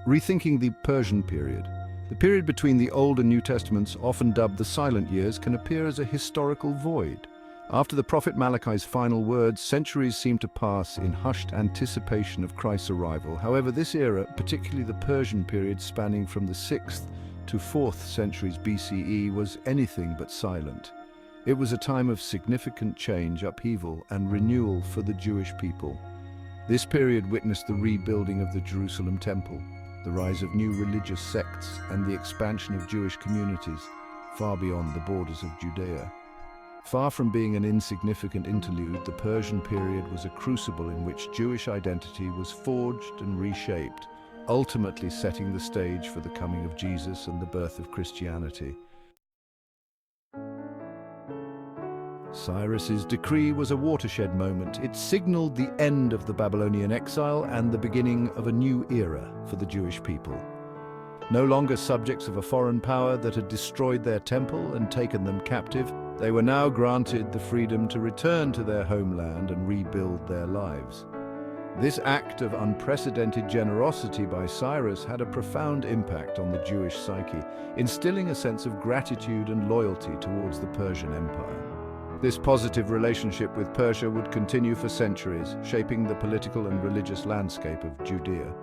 Rethinking the Persian period. The period between the Old and New Testaments, often dubbed the Silent Years, can appear as a historical void. After the prophet Malachi's final words, centuries seem to pass in hushed anticipation of Christ's arrival. However, this era, particularly the Persian period spanning from the 6th to 4th centuries BCE, was anything but silent. It was a time of significant change, upheaval, and renewal for the Jewish people. This period witnessed the rebuilding of the Jerusalem Temple, the rise of new religious sects, and the expansion of Jewish communities far beyond the borders of Judea. Far from being an insignificant interlude, the Persian period was a crucible in which Jewish identity was forged and reshaped, ultimately setting the stage for the coming of Jesus and the birth of Christianity. Cyrus's decree was a watershed moment. It signaled the end of the Babylonian exile and the beginning of a new era for the Jewish people. No longer subjects of a foreign power that had destroyed their temple and taken them captive, they were now granted the freedom to return to their homeland and rebuild their lives. This act of unprecedented generosity by Cyrus had a profound impact on the Jewish psyche, instilling a sense of gratitude and loyalty towards the Persian Empire. This positive relationship with Persia would continue for centuries, shaping the political and religious landscape of Judea.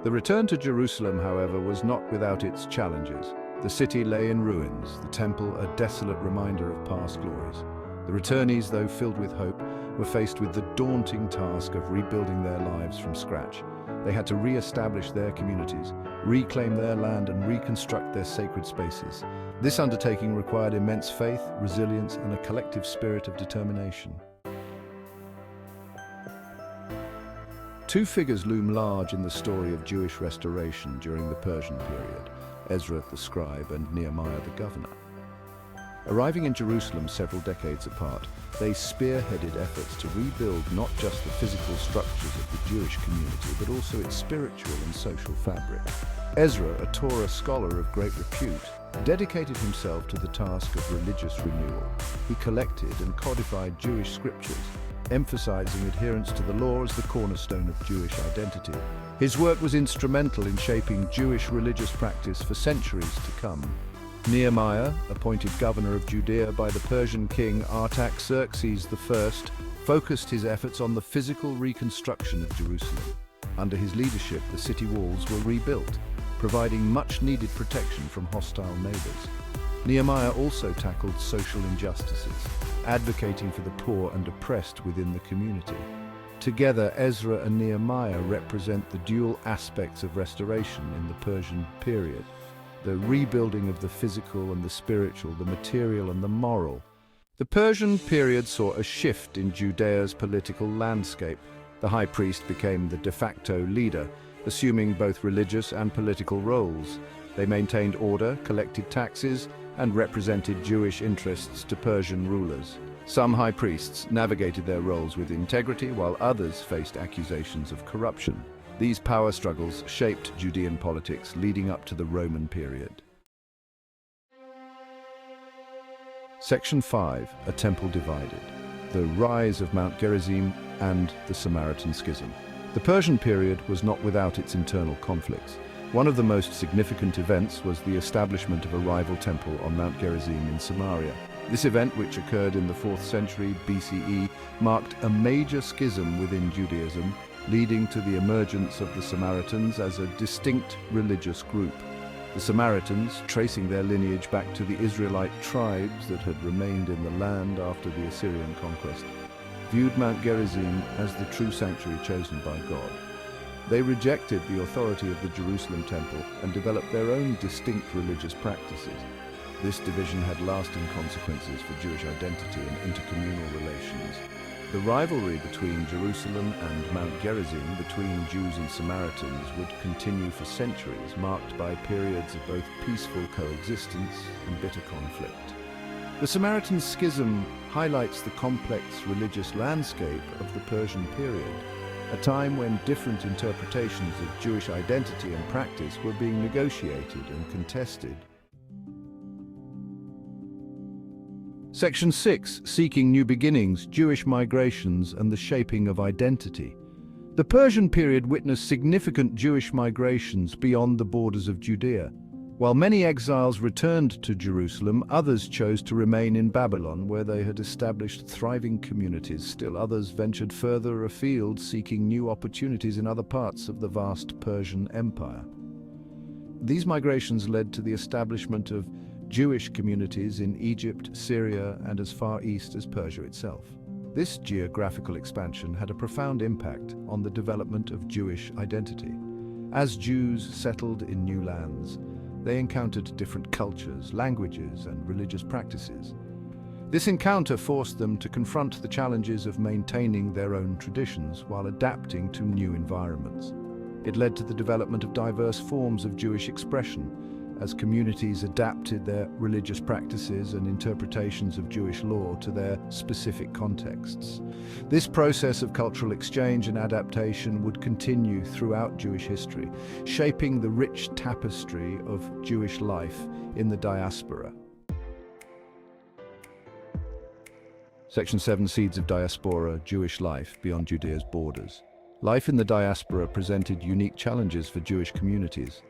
The return to Jerusalem, however, was not without its challenges. The city lay in ruins, the temple a desolate reminder of past glories. The returnees, though filled with hope, were faced with the daunting task of rebuilding their lives from scratch. They had to re-establish their communities, reclaim their land, and reconstruct their sacred spaces. This undertaking required immense faith, resilience, and a collective spirit of determination. Two figures loom large in the story of Jewish restoration during the Persian period: Ezra the scribe and Nehemiah the governor. Arriving in Jerusalem several decades apart, they spearheaded efforts to rebuild not just the physical structures of the Jewish community, but also its spiritual and social fabric. Ezra, a Torah scholar of great repute, dedicated himself to the task of religious renewal. He collected and codified Jewish scriptures, emphasizing adherence to the law as the cornerstone of Jewish identity. His work was instrumental in shaping Jewish religious practice for centuries to come. Nehemiah, appointed governor of Judea by the Persian king Artaxerxes I, focused his efforts on the physical reconstruction of Jerusalem. Under his leadership, the city walls were rebuilt, providing much-needed protection from hostile neighbors. Nehemiah also tackled social injustices, advocating for the poor and oppressed within the community. Together, Ezra and Nehemiah represent the dual aspects of restoration in the Persian period: the rebuilding of the physical and the spiritual, the material and the moral. The Persian period saw a shift in Judea's political landscape. The high priest became the de facto leader, assuming both religious and political roles. They maintained order, collected taxes, and represented Jewish interests to Persian rulers. Some high priests navigated their roles with integrity, while others faced accusations of corruption. These power struggles shaped Judean politics leading up to the Roman period. Section 5. A Temple Divided. The Rise of Mount Gerizim and the Samaritan Schism. The Persian period was not without its internal conflicts. One of the most significant events was the establishment of a rival temple on Mount Gerizim in Samaria. This event, which occurred in the 4th century BCE, marked a major schism within Judaism, leading to the emergence of the Samaritans as a distinct religious group. The Samaritans, tracing their lineage back to the Israelite tribes that had remained in the land after the Assyrian conquest, viewed Mount Gerizim as the true sanctuary chosen by God. They rejected the authority of the Jerusalem temple and developed their own distinct religious practices. This division had lasting consequences for Jewish identity and intercommunal relations. The rivalry between Jerusalem and Mount Gerizim, between Jews and Samaritans, would continue for centuries, marked by periods of both peaceful coexistence and bitter conflict. The Samaritan Schism highlights the complex religious landscape of the Persian period, a time when different interpretations of Jewish identity and practice were being negotiated and contested. Section 6. Seeking New Beginnings, Jewish Migrations and the Shaping of Identity. The Persian period witnessed significant Jewish migrations beyond the borders of Judea. While many exiles returned to Jerusalem, others chose to remain in Babylon, where they had established thriving communities. Still others ventured further afield, seeking new opportunities in other parts of the vast Persian Empire. These migrations led to the establishment of Jewish communities in Egypt, Syria, and as far east as Persia itself. This geographical expansion had a profound impact on the development of Jewish identity. As Jews settled in new lands, they encountered different cultures, languages, and religious practices. This encounter forced them to confront the challenges of maintaining their own traditions while adapting to new environments. It led to the development of diverse forms of Jewish expression, as communities adapted their religious practices and interpretations of Jewish law to their specific contexts. This process of cultural exchange and adaptation would continue throughout Jewish history, shaping the rich tapestry of Jewish life in the diaspora. Section 7: Seeds of Diaspora, Jewish Life Beyond Judea's Borders. Life in the diaspora presented unique challenges for Jewish communities.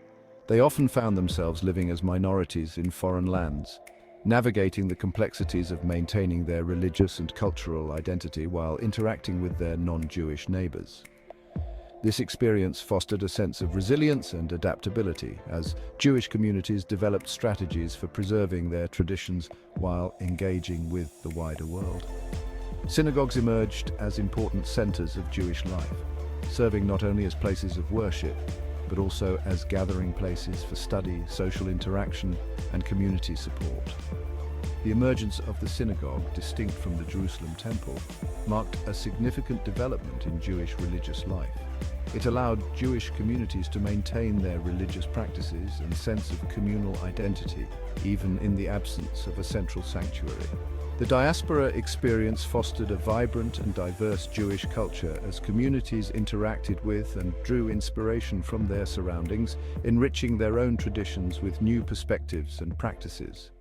They often found themselves living as minorities in foreign lands, navigating the complexities of maintaining their religious and cultural identity while interacting with their non-Jewish neighbors. This experience fostered a sense of resilience and adaptability as Jewish communities developed strategies for preserving their traditions while engaging with the wider world. Synagogues emerged as important centers of Jewish life, serving not only as places of worship, but also as gathering places for study, social interaction, and community support. The emergence of the synagogue, distinct from the Jerusalem temple, marked a significant development in Jewish religious life. It allowed Jewish communities to maintain their religious practices and sense of communal identity, even in the absence of a central sanctuary. The diaspora experience fostered a vibrant and diverse Jewish culture as communities interacted with and drew inspiration from their surroundings, enriching their own traditions with new perspectives and practices.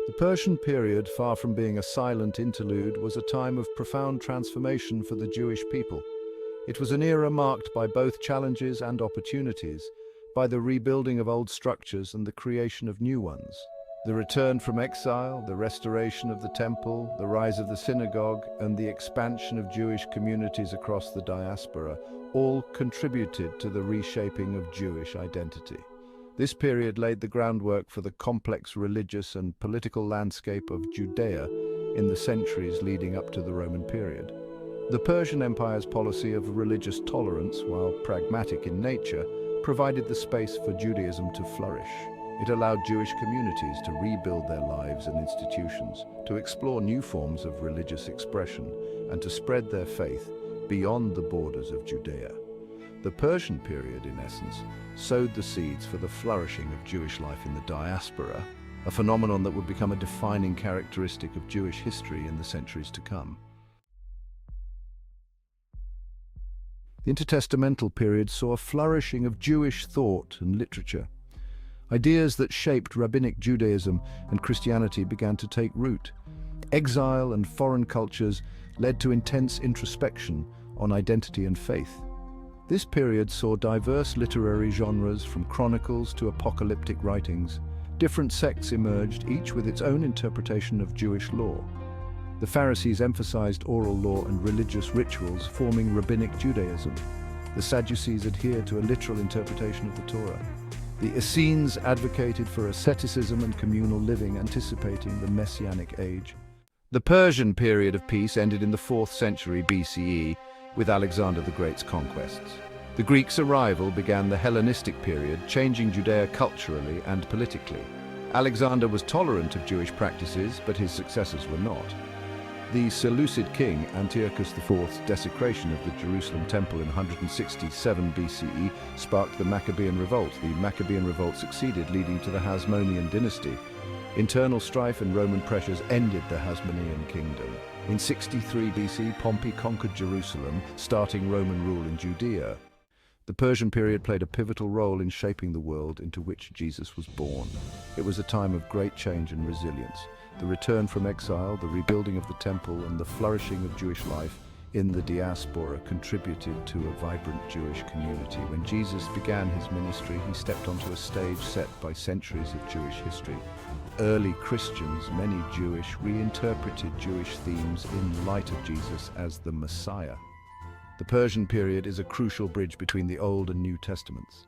The Persian period, far from being a silent interlude, was a time of profound transformation for the Jewish people. It was an era marked by both challenges and opportunities, by the rebuilding of old structures and the creation of new ones. The return from exile, the restoration of the temple, the rise of the synagogue, and the expansion of Jewish communities across the diaspora all contributed to the reshaping of Jewish identity. This period laid the groundwork for the complex religious and political landscape of Judea in the centuries leading up to the Roman period. The Persian Empire's policy of religious tolerance, while pragmatic in nature, provided the space for Judaism to flourish. It allowed Jewish communities to rebuild their lives and institutions, to explore new forms of religious expression, and to spread their faith beyond the borders of Judea. The Persian period, in essence, sowed the seeds for the flourishing of Jewish life in the diaspora, a phenomenon that would become a defining characteristic of Jewish history in the centuries to come. The intertestamental period saw a flourishing of Jewish thought and literature. Ideas that shaped rabbinic Judaism and Christianity began to take root. Exile and foreign cultures led to intense introspection on identity and faith. This period saw diverse literary genres, from chronicles to apocalyptic writings. Different sects emerged, each with its own interpretation of Jewish law. The Pharisees emphasized oral law and religious rituals, forming rabbinic Judaism. The Sadducees adhered to a literal interpretation of the Torah. The Essenes advocated for asceticism and communal living, anticipating the Messianic age. The Persian period of peace ended in the 4th century BCE with Alexander the Great's conquests. The Greeks' arrival began the Hellenistic period, changing Judea culturally and politically. Alexander was tolerant of Jewish practices, but his successors were not. The Seleucid king Antiochus IV's desecration of the Jerusalem temple in 167 BCE sparked the Maccabean revolt. The Maccabean revolt succeeded, leading to the Hasmonean dynasty. Internal strife and Roman pressures ended the Hasmonean kingdom. In 63 BC, Pompey conquered Jerusalem, starting Roman rule in Judea. The Persian period played a pivotal role in shaping the world into which Jesus was born. It was a time of great change and resilience. The return from exile, the rebuilding of the temple, and the flourishing of Jewish life in the diaspora contributed to a vibrant Jewish community. When Jesus began his ministry, he stepped onto a stage set by centuries of Jewish history. Early Christians, many Jewish, reinterpreted Jewish themes in light of Jesus as the Messiah. The Persian period is a crucial bridge between the Old and New Testaments.